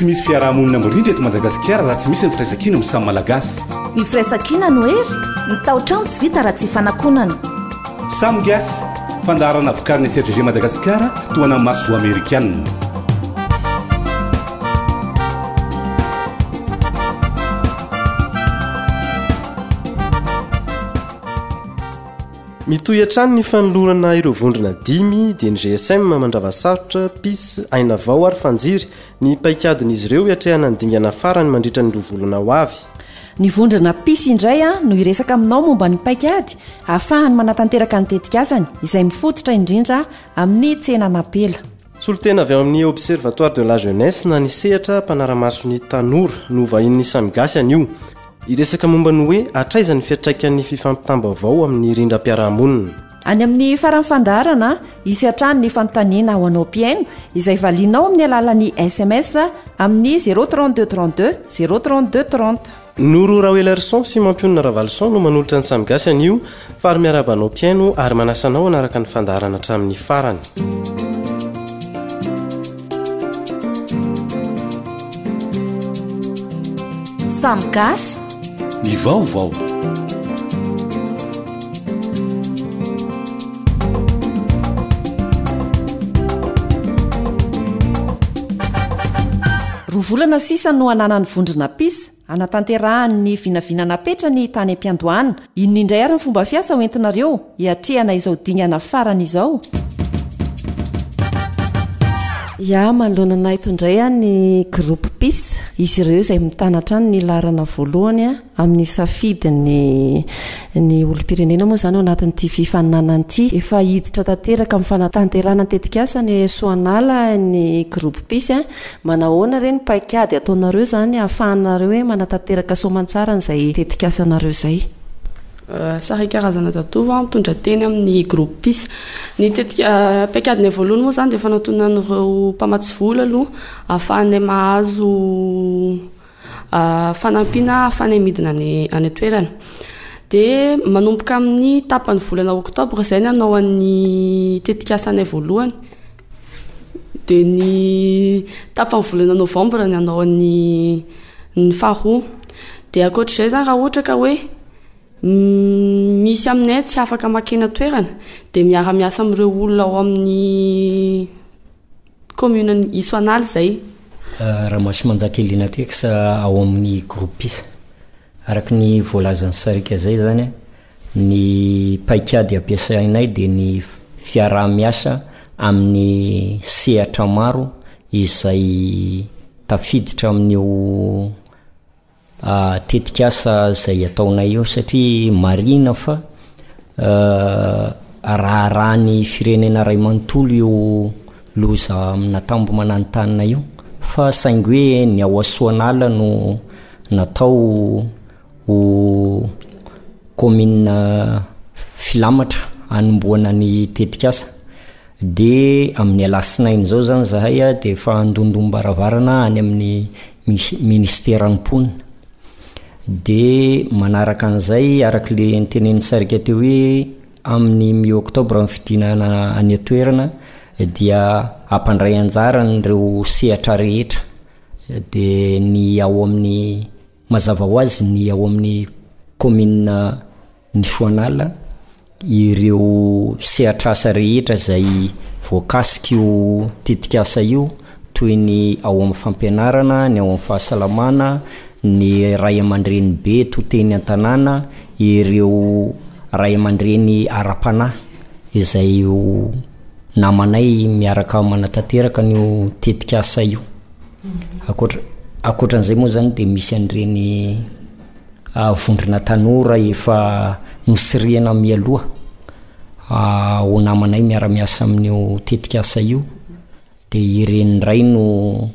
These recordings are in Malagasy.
tsy misy fiarahamonina mirindra eto Madagasikara raha tsy misy ny firaisan-kina amin'ny samy malagasy. Ny firaisan-kina no hery ny tao-trano tsy vita raha tsy fanankonana. Samy gasy fandaharana vokariny CFG Madagasikara toana maso amerikana. Mitohy hatrany ny fanolorana ireo vondrona 5 dia ny GSM mandrava sarotra PIS aina vao ary fanjiry ny paikadin'izy ireo hiatrehana ny dingana farany mandritra ny rovolona ho avy. Ny vondrona PIS indray no iresaka aminao momba ny paikady ahafahany manatanteraka ny tetikasany izay mifototra indrindra amin'ny tsenanapela. Solotena avy amin'ny Observatoire de la Jeunesse na nisehatra mpanaramasony tanora no vahin'ny samy gasy anio. Iresaka momba ny hoe atraiza ny fiatraikan'ny fifampitam-baovao amin'ny rindram-piarahamonina. Any amin'ny farany fandaharana isy hatrany ny fanontaniana ho anao mpiaino izay valinao amin'ny alalan'ny SMS amin'ny 03232 03230. Noro Raoelerson sy mampionina Ravalson no manolotra ny samy gasy anio fa ary miarabanao mpiaino ary manasanao anaraka ny fandaharana hatramin'ny farany. Samy gasy ny vaovao. Rovolana sisa no ananany vondrona PIS anatanterahany vinavinana petra ny tany am-piandohana. Inona indray ary ny fomba fiasa ho entinareo hiatrehana izao dingana farany izao. Ya manoloana itondray ny groupe PIS izy ireo izay mitanatra ny larana voalohany amin'ny safidy ny olom-pirenena moa zany ao anatin'ity fifaninana ity efa hiditra tanteraka amin'ny fanatanterahana tetikasa ny soanala ny groupe PIS manahoana ireny paikady ataonareo zany ahafahanareo hoe manatanteraka soamantsara n'izay tetikasanareo zay. Sary karazana zatovo mitondra teny amin'ny groupe PIS. Ny tetika paikadiny voalohany moa zany dia fanatonan'ireo mpamatsy vola aloha ahafahanay mahazo fanampiana ahafahanay midina any toerana. Dia manomboka amin'ny tapany volana oktobra izay ny anao an'ny tetikasanay voalohany. Dia ny tapany volana novambra ny anao ny faharoa. Dia ankoatr'izay zany raha ohatra ka hoe misy aminay tsy afaka makena toerana dia miara-miasa amin'ireo olona ao amin'ny commune Isoanal zay. Raha masy manjaka elina teksa ao amin'ny groupe PIS araka ny voalazan'ny sarika zay zany ny paikady ampiasainay dia ny fiaraha-miasa amin'ny sehatra maro izay tafiditra amin'io tetikasa zay ataonay eo satria marina fa raha ny firenena ray manontolo io loza amina tambo manantanina io fa saingy hoe ny ao Soanala no natao ho commune filamatra anomboana ny tetikasa. Dia amin'ny alasinainy zao zany zahay dia efa andondombaravarana any amin'ny ministère mponina. Dia manaraka an'izay araka le nitenen'ny sarika teo hoe amin'ny mi-oktobra fidinana any toerana dia ampandray anjara nireo sehatra rehetra. Dia ny ao amin'ny mazava ho azy ny ao amin'ny commune ny Soanala ireo sehatra asa rehetra zay voakasika io tetikasa io toy ny ao amin'ny fampianarana, ny ao amin'ny fahasalamana, ny ray aman-dreny be toteny an-tanàna, ireo ray aman-dreny ara-panahy izay namanay miaraka manatanteraka ny tetikasa io. Akoatran'izay moa zany dia misy an'ireny vondrona tanora efa nosiriana mialoha ho namanay miara-miasa amin'io tetikasa io dia ireny ray no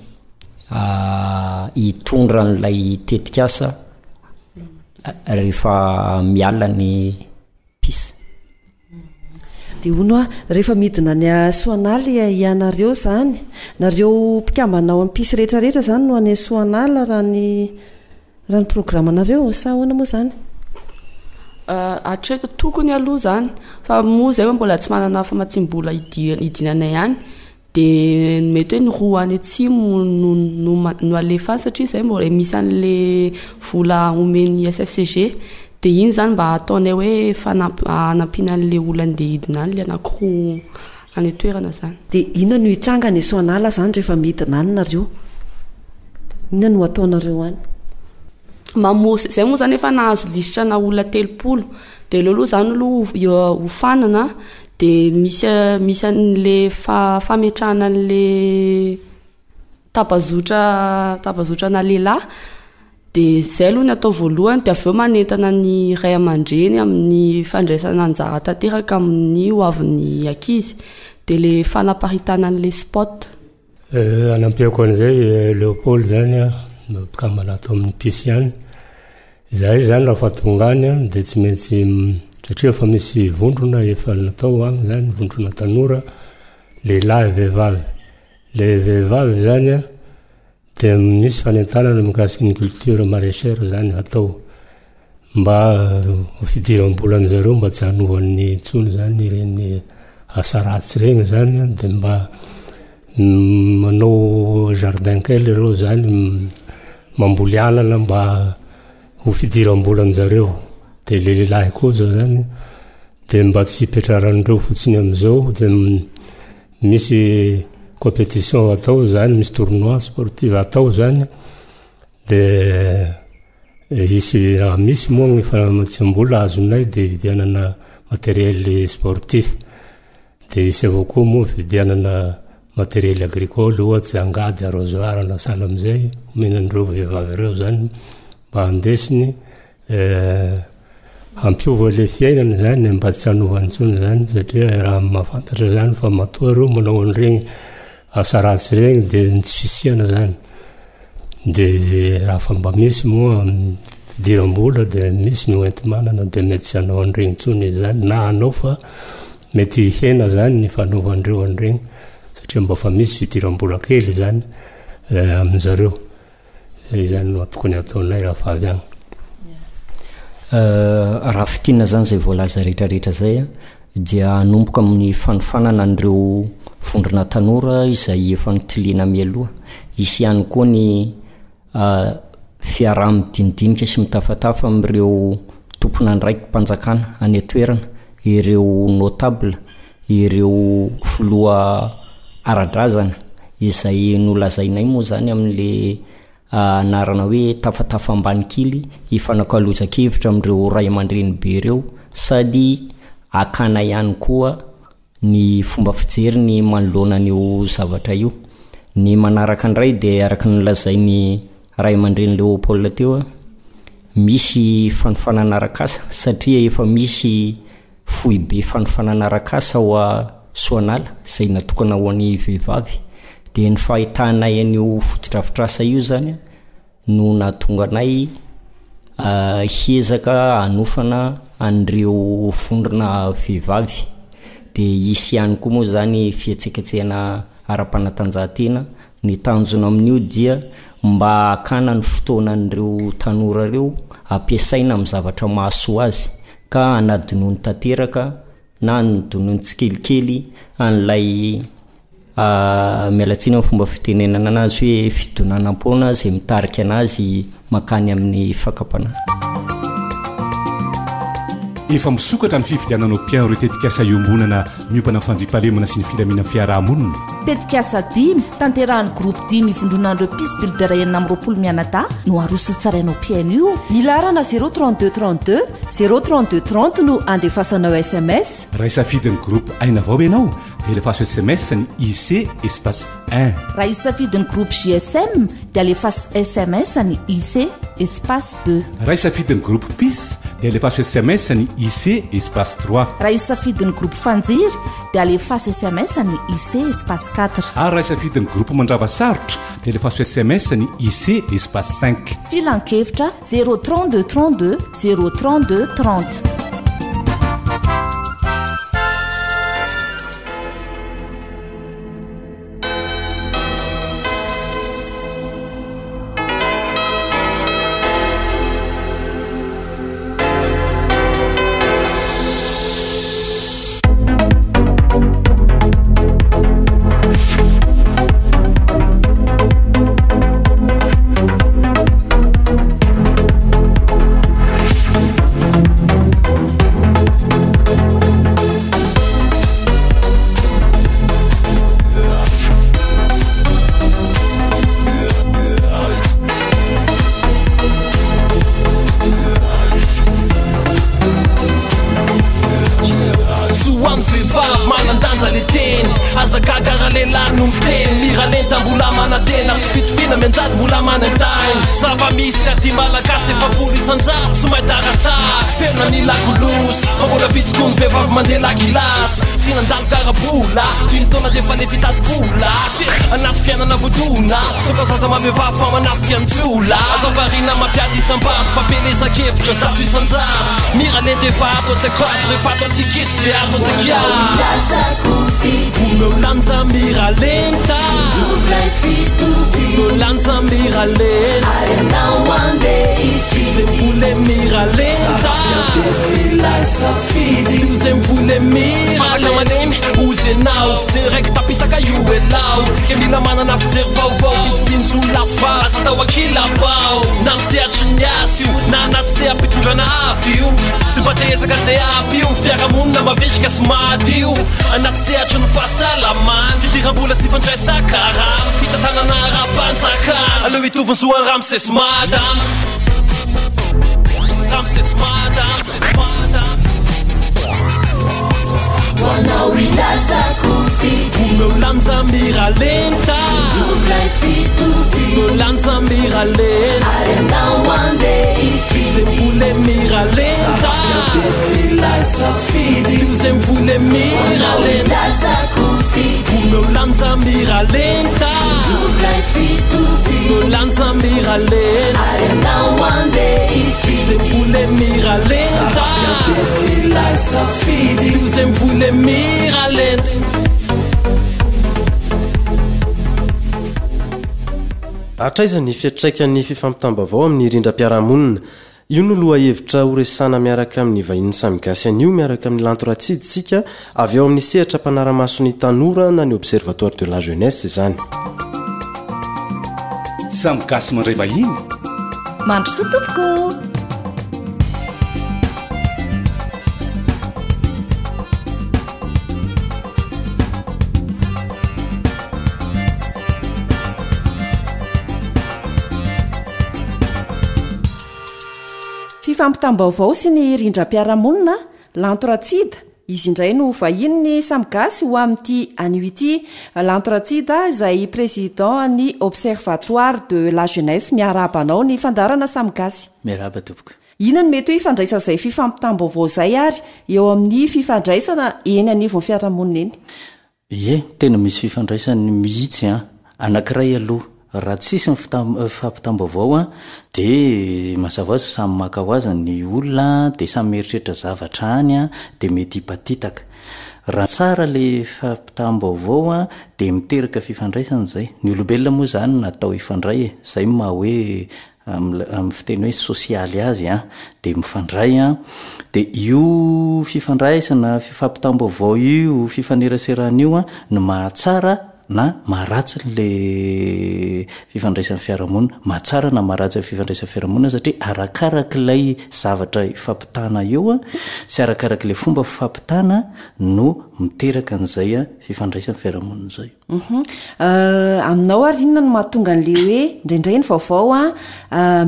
hitondra n'ilay tetikasa rehefa miala ny PIS. Dia hono rehefa midina ny Soanaly ianareo zany nareo mpikambanao amin'ny PIS rehetrarehetra zany no any Soanaly raha ny programanareo sa ahoana moa zany? Atreto tokony aloha zany fa moa zay mbola tsy manana famatsim-bola hidinanay ihany dia mety hoe ny roa any atsimo no alefa satria izay mbola misy an'le vola omeny SFCG dia iny zany mba ataonay hoe fanampiana an'le olonandeha hidina any le anankiroa any toerana zany. Dia inona no hitrangana Soanala zany rehefa midina any nareo? Inona no ataonareo any? Zay moa zany efa nahazo lisitra na olona 30 dia leo aloha zany aloha hofanana dia misy an'le fametrahana an'le tapazotra na lehilahy dia zay aloha ny atao voalohany dia avy eo manentana ny ray aman-dreny amin'ny fandraisana anjara tanteraka amin'ny hoavin'ny ankizy dia le fanaparitana an'le sport. Anampiako an'izay Léopold zany mpikambana ato amin'ny pisy ihany. Zahay zany raha fatongany dia tsy maintsy satria efa misy vondrona efa natao agny zany vondrona tanora lehilahy vehivavy. Le vehivavy zany dia misy fanentanana mikasiky ny culture maraîchère zany atao mba ho fidiram-bola an'zareo mba tsy hanovan'ny intsony zany ireny asa ratsy regny zany dia mba manao jardin kely ireo zany mamboly anana mba ho fidiram-bola an'zareo. Dia le lehilahy kosa zany dia mba tsy hipetraran'ireo fotsiny amin'izao dia misy compétition atao zany, misy tournoi sportif atao zany dia isy raha misy moa ny fanamatsiam-bola azonay dia vidianana matériel sportif dia isy avao koa moa vidianana matériel agricole ohatsy angady arrosoir na sahala amin'izay omenan'ireo vehivavy ireo zany mba handesiny hampiova le fiainana zany mba tsy hanovan'ny intsony zany satria raha mahafantatra zany fa matoa ireo manao an'iregny asa ratsy regny dia tsy fisiana zany. Dia raha fa mba misy moa fidiram-bola dia misy ny oenti-manana dia mety tsy hanao an'iregny intsony zany na hanao fa mety hena zany ny fanaovan'ireo an'iregny satria mba fa misy fidiram-bola kely zany amin'zareo. Zay zany no tokony ataonay raha fa avy agny. Raha fitiana zany zay voalaza rehetrarehetra zay dia hanomboka amin'ny fanofanana an'ireo vondrona tanora izay efa nitiliana mialoha. Isy ihany koa ny fiaraha-midinidinika sy mitafatafa amin'ireo tompona ndraiky mpanjakana any atoerana, ireo notable, ireo filoha ara-drazana izay nolazainay moa zany amin'le anarana hoe tafatafa ambany kily hifanankalozan-kevitra amin'ireo ray aman-dreny be ireo sady akana ihany koa ny fomba fijery ny manoloana an'io zavatra io. Ny manaraka andray dia araka nolazainy ray aman-dreny Léopold teo misy fanofanana arakasa satria efa misy fohy be fanofanana arakasa ho Soanala izay natokana ho an'ny vehivavy dia ny fahitanay an'io fotodrafitrasa io zany no nahatonga anay hiezaka hanofana an'ireo vondrona vehivavy. Dia isy ihany koa moa zany fihetseketsehana ara-panatanjahantena ny tanjona amin'io dia mba hakana ny fotoanan'ireo tanora ireo ampiasaina amin'ny zavatra mahasoa azy ka hanadinoany tanteraka na hanadinoany tsikelikely an'ilay mialatsiny amin'ny fomba fitenenana anazy hoe fidonanam-poana izay mitarika anazy makany amin'ny fakapana. Efa misokatra ny fifidiananao piano ireo tetikasa iombonana miompana fandriampahalemana sy ny filamina fiarahamonina. Tetikasa 10 tanterahan'ny groupe 10 mivondronandreo Peace Builder enina amby 20 mianadahy no aroso tsarainao piano io. Nilarana 032 32 032 30 no andefasanao SMS. Raha isafidin'ny groupe aina avao ianao dia alefaso SMS ny IC espace 1. Raha isafidin'ny groupe GSM dia alefaso SMS ny IC espace 2. Raha isafidin'ny groupe PIS dia alefaso SMS ny IC espace 3. Raha isafidin'ny groupe Fanjiry dia alefaso SMS ny IC espace 4. Ary raha isafidin'ny groupe Mandrava Sarotra dia alefaso SMS ny IC espace 5. Filan-kevitra 032 32 032 30. hoan'ny vehivavy manandanja le teny azakakara lehilahy no miteny miralentambula manatena tsy fitofina mianjady mbola manantany zava-misy aty malagasy efapolo isanjato sy mahitaratasy tena ny lagolosy fa mbola vitsiko ny vehivavy mandeha lagilasy tsy nandalo karabola tinotona defa le vitatobola anaty fiainana vodona soka zaza mamevavy fa manafika anjola azavarina mampiady isam-bato fa pelezakevitra zato isanjato miralenta efato atsekatro rehefato atsikitry de ato atsekiaolanja miralenta olanja miralenta zemvole miralenta zemvole miralema ozenao fijeraiky tapisaka io elao tsika mila manana fijery vaovao fitopinzolasva aza tao akilabao na misehatry ny asy io na anaty se ampitondrana afy io tsy mbatezaka de apy io fiaramonina mavitrika sy maty io anaty sehatry ny fahasalamany fidiram-bola sy fandraisakarano fitatanana rapanjakana aleo hitovonzoan ramses madam ramses madam olanja miralenta olanja miralenta zemvole miralenta zemvole miralenta olanja miralenta olanja miralenta zemvole miralenta zemvole miralenta atraizany fiatraikan'ny fifampitambavao amin'ny rindram-piarahamonina io no loha hevitra horesana miaraka amin'ny vahiny samigasy anio miaraka amin'ny lantoratsiditsika avy eo amin'ny sehatra mpanaramasony tanora na ny observatoire de la jeunesse zany samigasy mandray vahiny mandroso tompoko fampitam-baovao sy ny rindram-piaramonina lantoratsida izy indray no vahiny samigasy ho amin'ity an'ity lantoratsida izay président ny observatoire de la jeunesse miarabanao ny fandarana samigasy miaraba tompoko inona ny mety hoe ifandraisana izay fifampitam-baovao zay ary eo amin'ny fifandraisana eny anivon'ny fiaramonina eny ie tena misy fifandraisany mihitsy anankiray aloha raha tsisy ny fampitam-baovao de mazava azy samy maka ho azy ny olona de samy mieritreritra zavatra any de mety hipatitaka raha tsara le fampitam-baovao de miteraka fifandraisana zay ny olombelona moa zany natao ifandray zay maha hoe amin'ny fiteny hoe sosialy azy de mifandray de io fifandraisana fampitam-baovao io fifaneraseran'io no mahatsara na maharatsy le fifandraisan'ny fiarahamonina mahatsara na maharatsy fifandraisan'ny fiarahamonina satria arakarak'ilay zavatra fampitana eo sy arakarak'ilay fomba fampitana no miteraka an'izay fifandraisan'ny fiarahamonina zay aminao ary inona no mahatonga an'le hoe indraindray ny vaovao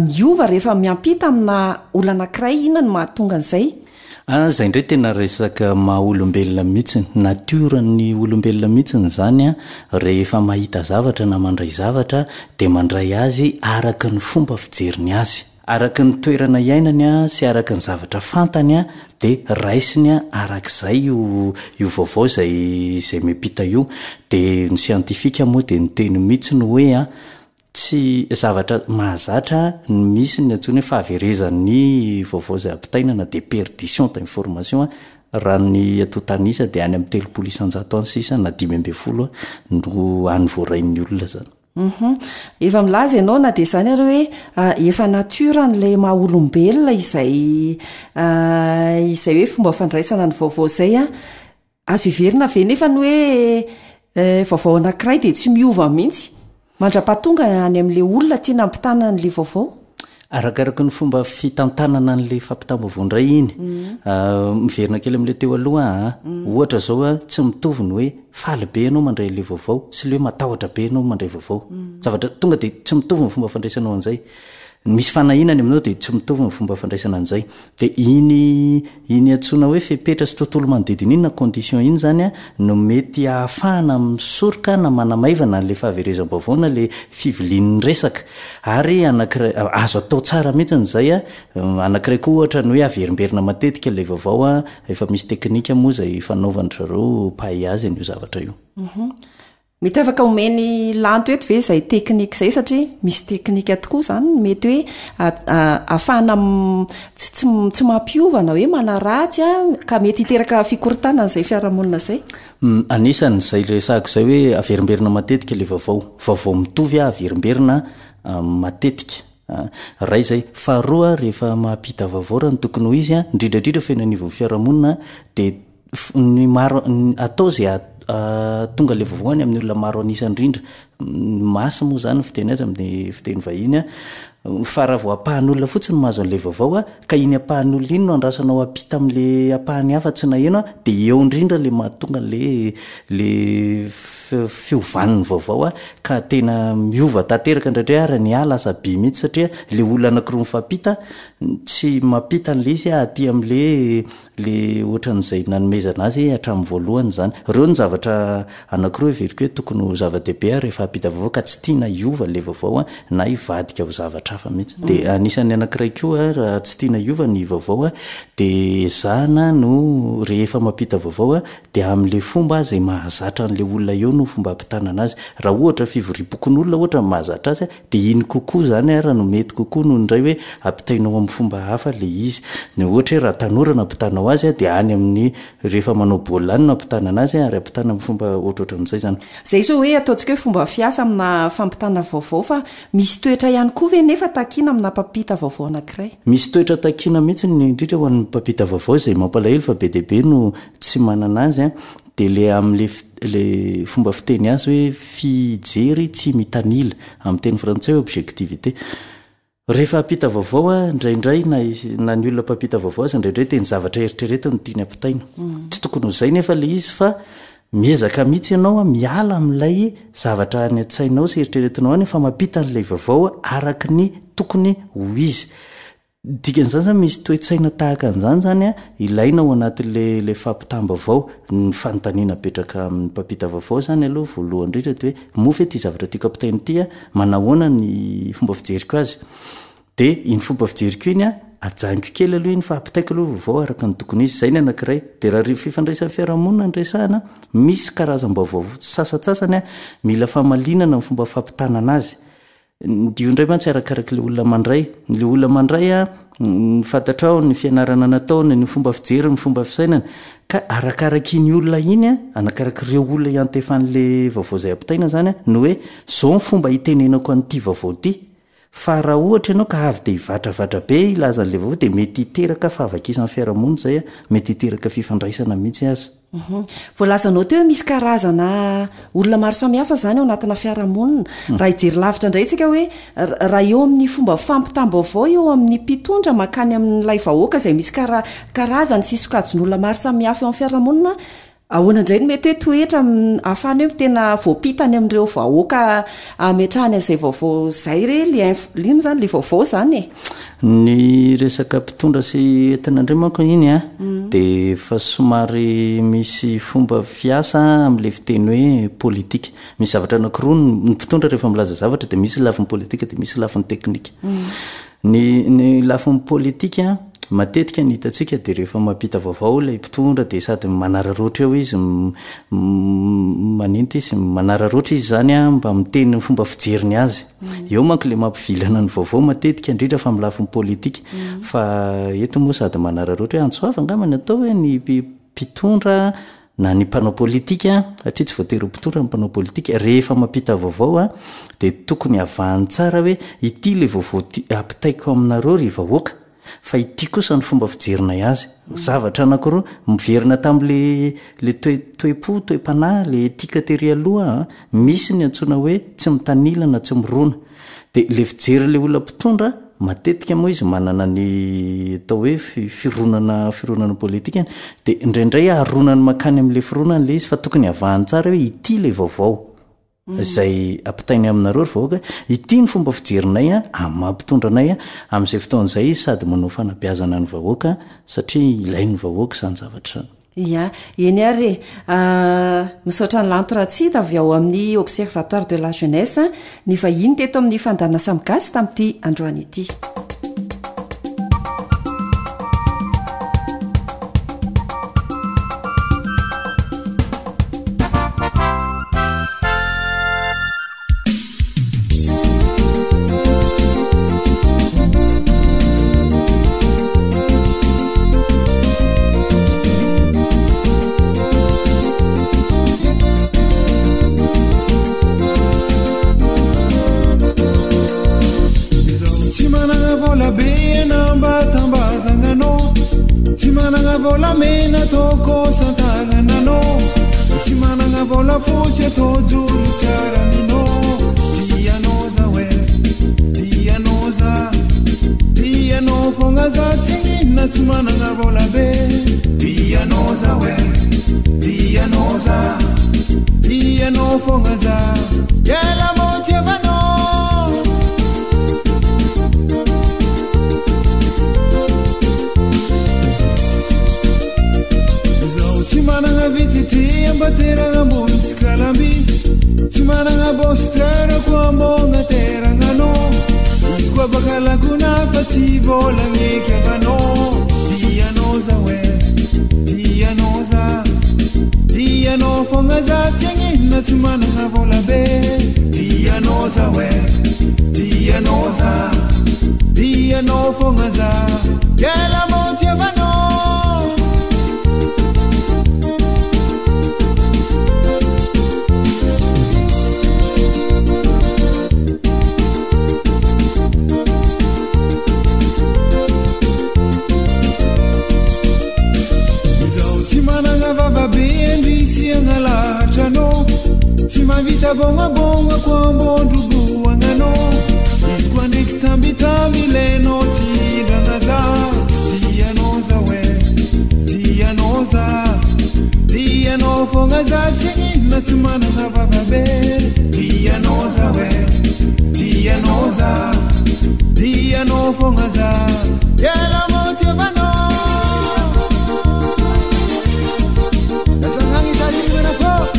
miova rehefa miampita amina olona anankiray inona no mahatonga an'izay zay ndray tena resaka maha-olombelona mihitsiny natiorany olombelona mihitsiny zany rehefa mahita zavatra na mandray zavatra de mandray azy araka ny fomba fijeriny azy araka ny toerana iainany sy araka ny zavatra fantany de raisiny arak'izay io vaovao zay miampita io de ny siantifika moa de ny teny mihitsiny hoe tsy zavatra mahazatra misy ny atsony hoe fahaverezan'ny vaovao zay ampitainana de perdition d'information raha ny atotanisa de any amin'ny 300 sisa na 540 no any voarain'ny olona zany efa milaza ianao na de zany ary hoe efa natiora n'lay maha-olombelona izay hoe fomba fandraisana ny vaovao zay azo iverina ve nefa ny hoe vaovao anankiray de tsy miova mihitsy mandra-pahatonga any amin'le olona tia nampitana n'le vaovao arakaraka ny fomba fitantanana n'le fampitam-baovao indray iny miverina kely amin'le teo aloha ohatra zao tsy mitovy ny hoe faly be ianao mandray le vaovao sy le hoe matahotra be ianao mandray vaovao zavatra tonga de tsy mitovy ny fomba fandraisanao an'izay misy fanahinany aminao de tsy mitovy ny fomba fandraisana an'izay de iny atsona hoe fepetra sy tontolo manodidina iny na condition iny zany a no mety ahafahana misoroka na manamaivana n'le fahaverezam-baovao na le fivilian'ny resaka ary anankiray azo atao tsara mihitsy n'izay a anankiray koa ohatra ny hoe averimberina matetika le vaovao a efa misy teknika moa zay fanaovany zareo pahay azy an'io zavatra io. Mety afaka omeny lanto eto ve zay teknika zay satria misy teknika tokoa zany mety hoe afahana tsy mampiovana hoe manaratsy ka mety hiteraka fikorontanana zay fiarahamonina zay. Anisany zay resako zay hoe averimberina matetika le vaovao mitovy averimberina matetika ray zay faharoa rehefa mahampita vaovao raha ny tokony ho izy indrindrandrindra fiainan'ivon'ny fiarahamonina de ny maro atao zay tonga le vaovao any amin'ny olona maro anisany indrindra masy moa zany fiteny azy amin'ny fiteny vahiny fa raha vao apahan'olona fotsiny mahazo an'le vaovao ka iny apahan'olona iny no andrasanao apita amin'le apahany hafa tsy naheno de eo indrindra le mahatonga le fiovan'ny vaovao ka tena miova tanteraka indraindray ary ny lasa be mihitsy satria le olona anankiroa mifampita tsy mampita n'le izy aty amin'le ohatran'izay nanomezana azy hatramin'ny voalohany zany reo ny zavatra anankiroa everiko hoe tokony ho zava-dehibe rehefa apita vaovao ka tsy tiana iova le vaovao na hivadika ho zavatra hafa mihitsy de anisan'ny anankiray koa raha tsy tiana iova ny vaovao de zana no rehefa mampita vaovao de amin'le fomba zay mahazatra n'le olona eo no fomba ampitanana azy raha ohatra fivoripokon'olona ohatra mahazatra azy de iny kokoa zany raha no mety kokoa no ndray hoe ampitainao amin'ny fomba hafa le izy ny ohatra hoe raha tanorana ampitanao azy de any amin'ny rehefa manao baolina any no ampitanana azy ary ampitana amin'ny fomba ohatrohatran'izay zany zay so hoe ataontsika hoe fomba fiasa amina fampitana vaovao fa misy toetra ihany koa ve nefa takina amina mpampita vaovao anankiray misy toetra takina mihitsy ny indrindra ho an'ny mpampita vaovao zay mampalahelo fa be dehibe no tsy manana azy de le am'le fomba fiteny azy hoe fijery tsy mitanila amin'ny teny frantsay hoe objectivité rehefa apita vaovao indraindray na ny olona mpampita vaovao azy indraindray teny zavatra eritreretina no tiany ampitaina tsy tokony ho zay nefa le izy fa miezaka mihitsy ianao miala amin'ilay zavatra any an-tsainao sy eritreretinao any fa mampita n'lay vaovao araky ny tokony ho izy dikan'izany zany misy toe-tsaina tahaka an'izany zany ilaina ao anatin'le fampitam-baovao ny fanontaniana petraka amin'ny mpampita vaovao zany aloha voalohany indrindra de hoe mofy ty zavatra tiako ampitainy ity manahoana ny fomba fijeriko azy de iny fomba fijeriko iny ajaniko kely aloha iny fa ampitaiko aloha vaovao araka ny tokony izy zay ny anankiray de raha fifandraisan'ny fiarahamonina ndresahana misy karazam-baovao sasatsasany mila famalinana ny fomba fampitanana azy dio indray mantsy arakaraky le olona mandray fatatrao ny fianarana nataony ny fomba fijery ny fomba fisainana ka arakaraky iny olona iny anakaraky ireo olona iantefan'le vaovao zay ampitaina zany no hoe zao ny fomba hitenenako an'ity vaovao ty fa raha ohatra ianao ka avy de ivadravadra be ilazan'le vaovao de mety hiteraka fahavakisany fiarahamonina zay mety hiteraka fifandraisana mihitsy azy voalazanao teo misy karazana olona maro samihafa zany ao anatina fiarahamonina raha hijery lavitra indray tsika hoe raha eo amin'ny fomba fampitam-baovao eo amin'ny mpitondra makany amin'ilay vahoaka zay misy karazany sy sokajin'olona maro samihafa eo amin'ny fiarahamonina ahoana indray no mety hoe toetra ahafany hoe tena voapitany amin'ireo vahoaka ametrahany an'izay vaovao zay lino zany le vaovao zany ny resaka mpitondra sy entinandray manko iny de fa somary misy fomba fiasa amin'le fiteny hoe politika misy zavatra anankiroa ny mpitondra rehefa milaza zavatra de misy lafin'ny politika de misy lafin'ny teknika ny lafin'ny politika matetika ny hitatsika de rehefa mampita vaovao lay mpitondra de sady manararoatra eo izy maninty izy manararoatra izy zany mba miteny ny fomba fijeriny azy eo manko le mampivilana ny vaovao matetika indrindra fa milafin'ny politika fa eto moa sady manararoatra hoe antsoava angamany atao hoe ny mpitondra na ny mpanao politika satria tsy voatery mpitondra ny mpanao politika rehefa mampita vaovao de tokony avahany tsara hoe ity le vaovao ampitaiko aminareo ry vahoaka fa ity kosa ny fomba fijerina azy zavatra anankiroa miverina tamin'le toe-panahy le etika tery aloha misy ny antsoina hoe tsy mitanila na tsy mirona de le fijery le olona mpitondra matetika moa izy manana ny atao hoe fironana politika de indraindray aronany makany amin'le fironana le izy fa tokony avahany tsara hoe ity le vaovao zay ampitainy aminareo ry vahoaka ity ny fomba fijerinay a mampitondranay a amin'izay fotoan'izay sady manao fanabeazana ny vahoaka satria ilainy vahoaka izany zavatra ya eny ary misaotra ny lanto raha tsy hita avy ao amin'ny observatoire de la jeunesse ny vahiny teto amin'ny fandana samigasy tamin'ity androany ity tsy managna vola mena toko santagnanano tsy managna vola fotsy atao joro tsara nino tianao za hoe tianao fogna za tsy inona tsy managna vola be tianao za hoe tianao fogna za ela motiavanao tsy managna vitity ambateragna ambony sy kalamby tsy managna boster ko ambogna teragnanao izy koa baka lakona fa tsy volagneky avanao tianao za hoe tianao fogna za tsy agnina tsy managna vola be tianao za hoe tianao fogna za ela moty avanao tsy mavita bognabogna ko ambondroboagnanao izy koa ndraiky tambitamby ilainao tsy hindrana za tianao za hoe tianao fogna za tsy inona tsy managna vavabe tianao za hoe tianao fogna za ela moty avanao nasagnagny za tingana fo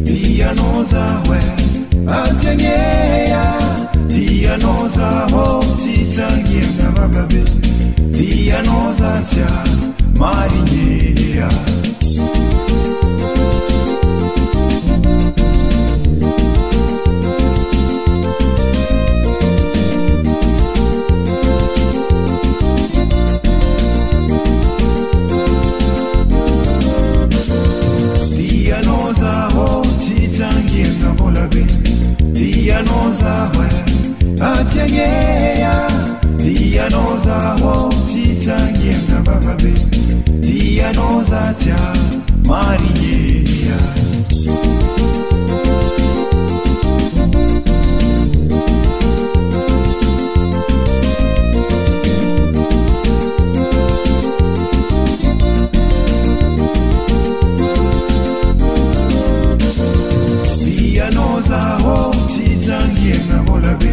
tianao za hoe atsigneya tianao za ho tsy tsangiana vavabe tianao za tsya marigneya tianao za hoe atsigneya tianao za ho tsy tsangiana vavabe tianao za tsya marigneya tianao za ho tsy tsangiana vola be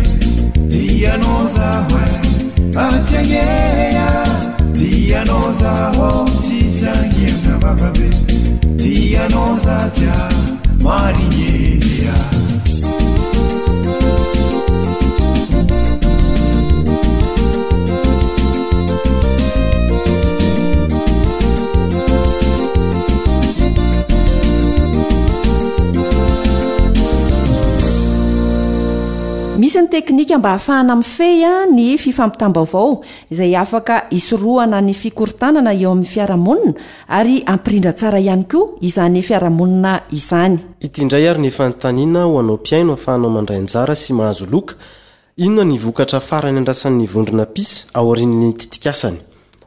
tianao za hoe atsigneya tianao za ho tsy tsangiana vavabe tianao za tsya marigneya misy misy ny teknika mba hahafahana mifehy ny fifampitam-baovao izay afaka isorohana ny fikoritanana eo amin'ny fiarahamonina ary ampirindra tsara ihany koa izany fiarahamonina izany. Ity indray ary ny fanontaniana ho anao mpiaino ahafahanao mandray anjara sy mahazo loka. Inona ny vokatra farany andrasan'ny vondrona pisy ao aorian'ny tetikasany?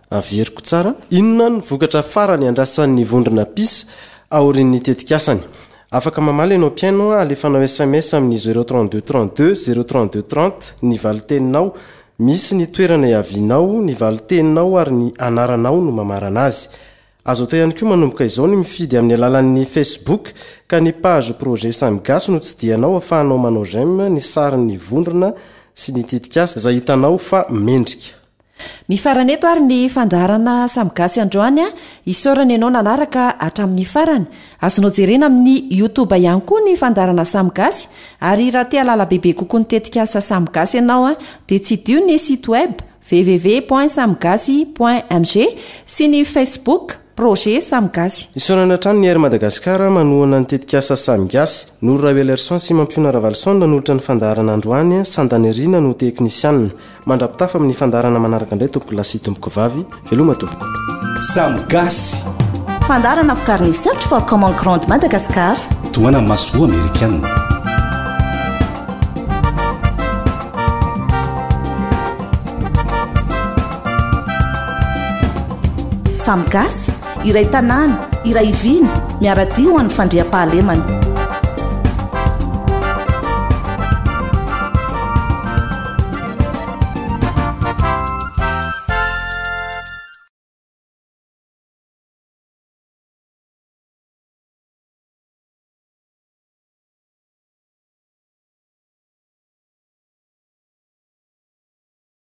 Averiko tsara. Inona ny vokatra farany andrasan'ny vondrona pisy ao aorian'ny tetikasany? Afaka mamaly ianao mpiaino alefanao SMS amin'ny 032 32 032 30 ny valiteninao, misy ny toerana iavinao, ny valiteninao ary ny anaranao no mamarana azy. Azo atao ihany koa manomboka izao ny mifidy amin'ny alalan'ny Facebook ka ny page projet Samy Gasy no tsidianao ahafahanao manao j'aime ny sarin'ny vondrona sy ny tetikasa izay hitanao fa mendrika. Mifarana eto ary ny fandarana Samy Gasy androany isorana ianao nanaraka hatramin'ny farany. Azonao jerena amin'ny YouTube ihany koa ny fandarana Samy Gasy ary raha te halala bebe kokoa ny tetikasa Samy Gasy ianao dia tsy dio ny site web www.samgasy.mg sy ny Facebook projet Samy Gasy. Isorana hatrany ny Air Madagasikara manohana ny tetikasa Samy Gasy. Nolo Rabelerson sy Mampiona Ravalson nanolotra ny fandarana androany, Sandanerina no teknisianina. Mandrapitafa amin'ny fandarana manaraka indray tompoko lasy tompoko vavy. Veloma tompoko. Samy Gasy. Fandarana vokariny Search for Common Ground Madagascar. Toana masoa Amerikana. Samy Gasy, iray tanàna, iray viny, miaradio ho an'ny fandriam-pahalemana.